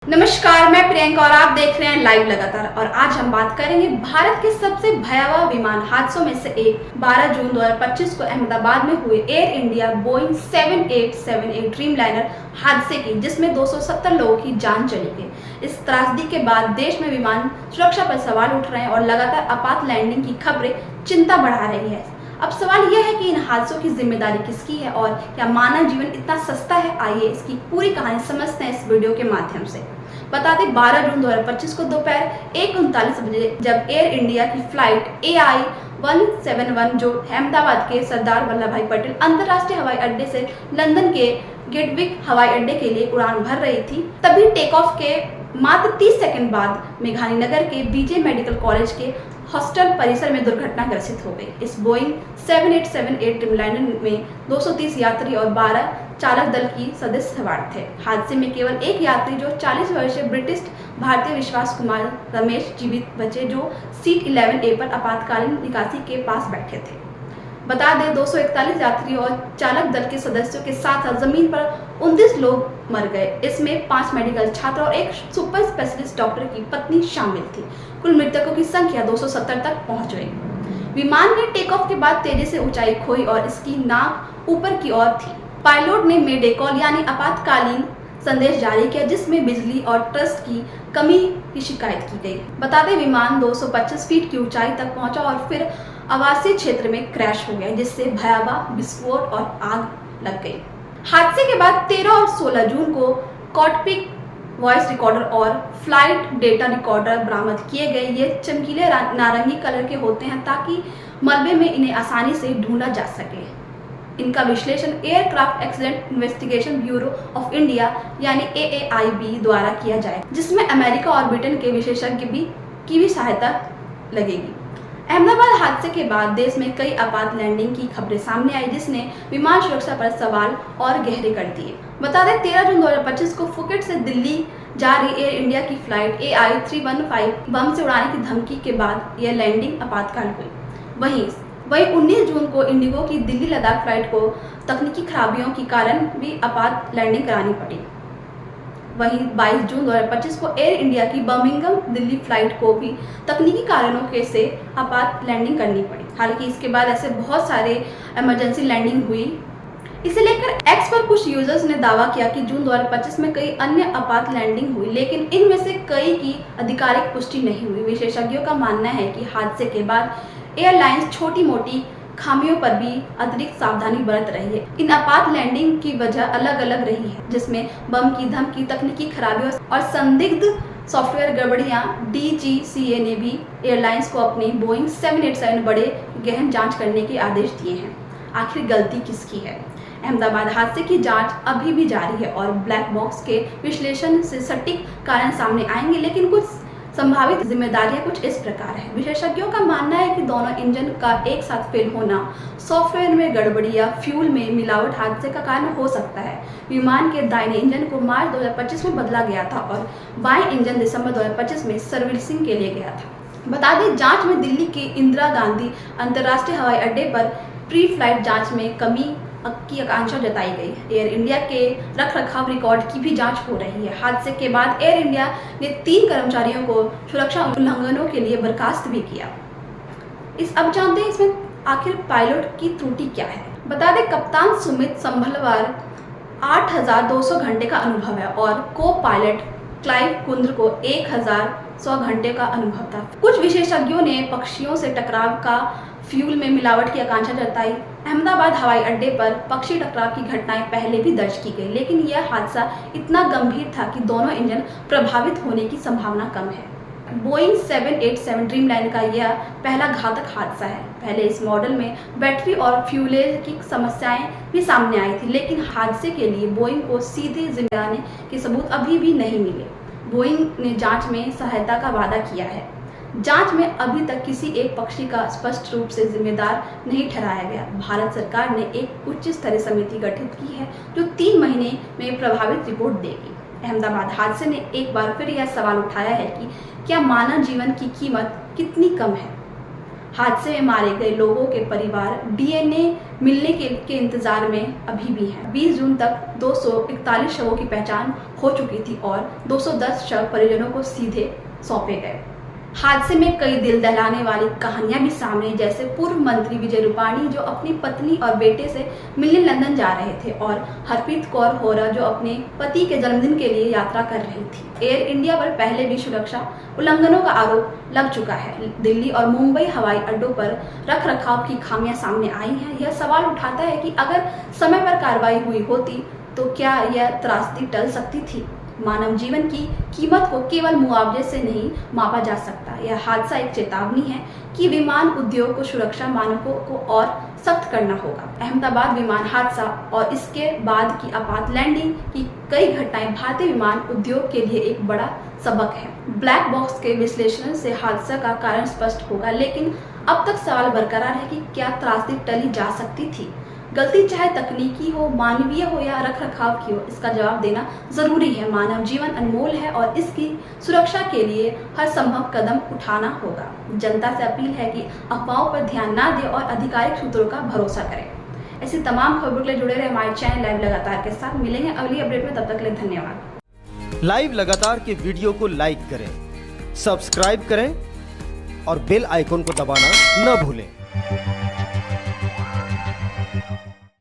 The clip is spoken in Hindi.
नमस्कार, मैं प्रियंका और आप देख रहे हैं लाइव लगातार। और आज हम बात करेंगे भारत के सबसे भयावह विमान हादसों में से एक 12 जून 2025 को अहमदाबाद में हुए एयर इंडिया बोइंग 7878 ड्रीमलाइनर हादसे की, जिसमें 270 लोगों की जान चली गई। इस त्रासदी के बाद देश में विमान सुरक्षा पर सवाल उठ रहे हैं और लगातार आपात लैंडिंग की खबरें चिंता बढ़ा रही है। अब सवाल यह है कि इन हादसों की जिम्मेदारी किसकी है और क्या मानव जीवन इतना सस्ता है। आइए इसकी पूरी कहानी समझते हैं इस वीडियो के माध्यम से। बता दें 12 जून 2025 को दोपहर 1:39 बजे जब एयर इंडिया की फ्लाइट AI 171 जो अहमदाबाद के सरदार वल्लभ भाई पटेल अंतर्राष्ट्रीय हवाई अड्डे से लंदन के गेटविक हवाई अड्डे के लिए उड़ान भर रही थी, तभी टेक ऑफ के मात्र 30 सेकंड बाद मेघानी नगर के BJ मेडिकल कॉलेज के हॉस्टल परिसर में दुर्घटना ग्रसित हो गई। इस बोइंग 7878 ड्रीमलाइनर में 230 यात्री और 12 चालक दल की सदस्य सवार थे। हादसे में केवल एक यात्री जो 40 वर्षीय ब्रिटिश भारतीय विश्वास कुमार रमेश जीवित बचे, जो सीट 11A पर आपातकालीन निकासी के पास बैठे थे। बता दें 241 यात्री और चालक दल के सदस्यों के साथ साथ जमीन पर 29 लोग मर गए। इसमें 5 मेडिकल छात्र और एक सुपर स्पेशलिस्ट डॉक्टर की पत्नी शामिल थी। कुल मृतकों की संख्या 270 तक पहुंच गई। विमान ने टेक ऑफ के बाद तेजी से ऊंचाई खोई और इसकी नाक ऊपर की ओर थी। पायलट ने मेडे कॉल यानी आपातकालीन संदेश जारी किया, जिसमें बिजली और ट्रस्ट की कमी की शिकायत की गई। बता दें विमान 225 फीट की ऊंचाई तक पहुंचा और फिर आवासीय क्षेत्र में क्रैश हो गया, जिससे भयावह विस्फोट और आग लग गई। हादसे के बाद 13 और 16 जून को कॉकपिट वॉइस रिकॉर्डर और फ्लाइट डेटा रिकॉर्डर बरामद किए गए। ये चमकीले नारंगी कलर के होते हैं ताकि मलबे में इन्हें आसानी से ढूंढा जा सके। इनका विश्लेषण aircraft accident investigation bureau of India यानी AAIB द्वारा किया जाए, जिसमें अमेरिका और ब्रिटेन के विशेषज्ञ की भी सहायता लगेगी। अहमदाबाद हादसे के बाद देश में कई आपात लैंडिंग की खबरें सामने आई, जिसने विमान सुरक्षा पर सवाल और गहरे कर दिए। बता दें 13 जून 2025 को फुकेट से दिल्ली जा रही एयर इंडिया की फ्लाइट AI 315 बम से उड़ाने की धमकी के बाद यह लैंडिंग आपातकाल हुई। वहीं 19 जून को इंडिगो की दिल्ली लद्दाख फ्लाइट को तकनीकी खराबियों के कारण भी आपात लैंडिंग करानी पड़ी। वहीं 22 जून 2025 को एयर इंडिया की बर्मिंघम दिल्ली फ्लाइट को भी तकनीकी कारणों के से आपात लैंडिंग करनी पड़ी। हालांकि इसके बाद ऐसे बहुत सारे इमरजेंसी लैंडिंग हुई। इसे लेकर एक्स पर कुछ यूजर्स ने दावा किया कि जून 2025 में कई अन्य आपात लैंडिंग हुई, लेकिन इनमें से कई की आधिकारिक पुष्टि नहीं हुई। विशेषज्ञों का मानना है कि हादसे के बाद एयरलाइंस छोटी मोटी खामियों पर भी अतिरिक्त सावधानी बरत रही है। इन आपात लैंडिंग की वजह अलग अलग रही है, जिसमें बम की धमकी, तकनीकी खराबियों और संदिग्ध सॉफ्टवेयर गड़बड़ियां। DGCA ने भी एयरलाइंस को अपनी बोइंग 787 बड़े गहन जांच करने के आदेश दिए हैं। आखिर गलती किसकी है? अहमदाबाद हादसे की जांच अभी भी जारी है और ब्लैक बॉक्स के विश्लेषण से सटीक कारण सामने आएंगे, लेकिन कुछ संभावित जिम्मेदारियां कुछ इस प्रकार है। विशेषज्ञों का मानना है कि दोनों इंजन का एक साथ फेल होना, सॉफ्टवेयर में गड़बड़ी या फ्यूल में मिलावट हादसे का कारण हो सकता है। विमान के दाहिने इंजन को मार्च 2025 में बदला गया था और बाएं इंजन दिसंबर 2025 में सर्विसिंग के लिए गया था। बता दें जांच में दिल्ली के इंदिरा गांधी अंतर्राष्ट्रीय हवाई अड्डे पर प्री फ्लाइट जांच में कमी की आकांक्षा जताई गई। एयर इंडिया के रखरखाव रिकॉर्ड की भी जांच हो रही है। हादसे के बाद एयर इंडिया ने 3 कर्मचारियों को सुरक्षा उल्लंघनों के लिए बर्खास्त भी किया। अब जानते हैं इसमें आखिर पायलट की त्रुटि क्या है। बता दें कप्तान सुमित संभलवार 8200 घंटे का अनुभव है और को पायलट क्लाइव कुंद्र को 1100 घंटे का अनुभव था। कुछ विशेषज्ञों ने पक्षियों से टकराव का फ्यूल में मिलावट की आकांक्षा जताई। अहमदाबाद हवाई अड्डे पर पक्षी टकराव की घटनाएं पहले भी दर्ज की गई, लेकिन यह हादसा इतना गंभीर था कि दोनों इंजन प्रभावित होने की संभावना कम है। बोइंग 787 ड्रीमलाइनर का यह पहला घातक हादसा है। पहले इस मॉडल में बैटरी और फ्यूलेज की समस्याएं भी सामने आई थी, लेकिन हादसे के लिए बोइंग को सीधे जिम्मेदारी के सबूत अभी भी नहीं मिले। बोइंग ने जांच में सहायता का वादा किया है। जांच में अभी तक किसी एक पक्षी का स्पष्ट रूप से जिम्मेदार नहीं ठहराया गया। भारत सरकार ने एक उच्च स्तरीय समिति गठित की है जो 3 महीने में प्रभावित रिपोर्ट देगी। अहमदाबाद हादसे ने एक बार फिर यह सवाल उठाया है कि क्या मानव जीवन की कीमत कितनी कम है। हादसे में मारे गए लोगों के परिवार डीएनए मिलने के इंतजार में अभी भी हैं। 20 जून तक 241 शवों की पहचान हो चुकी थी और 210 शव परिजनों को सीधे सौंपे गए। हादसे में कई दिल दहलाने वाली कहानियां भी सामने, जैसे पूर्व मंत्री विजय रूपाणी जो अपनी पत्नी और बेटे से मिलने लंदन जा रहे थे, और हरप्रीत कौर होरा जो अपने पति के जन्मदिन के लिए यात्रा कर रही थी। एयर इंडिया पर पहले भी सुरक्षा उल्लंघनों का आरोप लग चुका है। दिल्ली और मुंबई हवाई अड्डों पर रख रखाव की खामियां सामने आई हैं। यह सवाल उठाता है कि अगर समय पर कार्रवाई हुई होती तो क्या यह त्रासदी टल सकती थी। मानव जीवन की कीमत को केवल मुआवजे से नहीं मापा जा सकता। यह हादसा एक चेतावनी है कि विमान उद्योग को सुरक्षा मानकों को और सख्त करना होगा। अहमदाबाद विमान हादसा और इसके बाद की आपात लैंडिंग की कई घटनाएं भारतीय विमान उद्योग के लिए एक बड़ा सबक है। ब्लैक बॉक्स के विश्लेषण से हादसा का कारण स्पष्ट होगा, लेकिन अब तक सवाल बरकरार है कि क्या त्रासदी टली जा सकती थी। गलती चाहे तकनीकी हो, मानवीय हो या रख रखाव की हो, इसका जवाब देना जरूरी है। मानव जीवन अनमोल है और इसकी सुरक्षा के लिए हर संभव कदम उठाना होगा। जनता से अपील है कि अफवाहों पर ध्यान ना दें और आधिकारिक सूत्रों का भरोसा करें। ऐसी तमाम खबरों के लिए जुड़े रहे हमारे चैनल लाइव लगातार के साथ। मिलेंगे अगली अपडेट में, तब तक के लिए धन्यवाद। लाइव लगातार के वीडियो को लाइक करें, सब्सक्राइब करें और बेल आइकन को दबाना न भूलें।